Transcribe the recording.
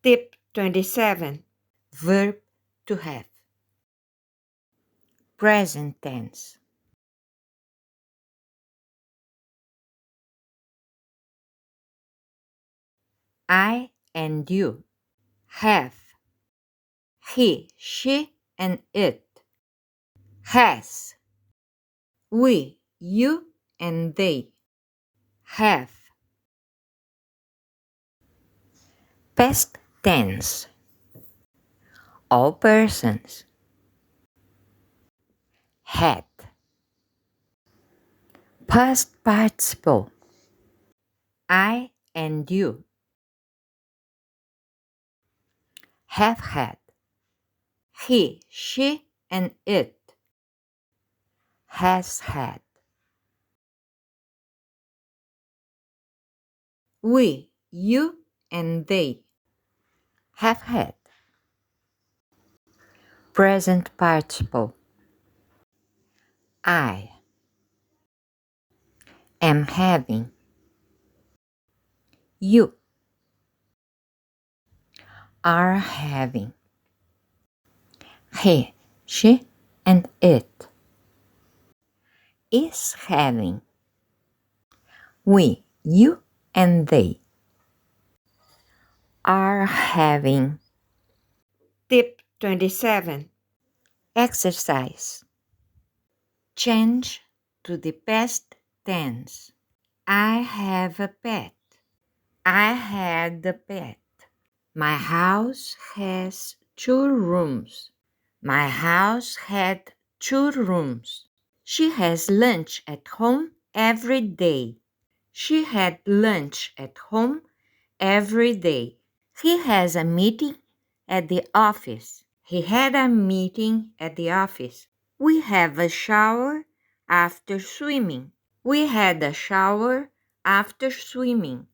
Tip 27. Verb to have. Present tense. I and you have. He, she, and it has. We, you, and they have. Past tense. All persons had. Past participle. I and you have had. He, she, and it has had. We, you, and they have had. Present participle. I am having. You are having. He, she, and it is having. We, you, and they are having. Tip 27. Exercise. Change to the past tense. I have a pet. I had a pet. My house has 2 rooms. My house had 2 rooms. She has lunch at home every day. She had lunch at home every day. He has a meeting at the office. He had a meeting at the office. We have a shower after swimming. We had a shower after swimming.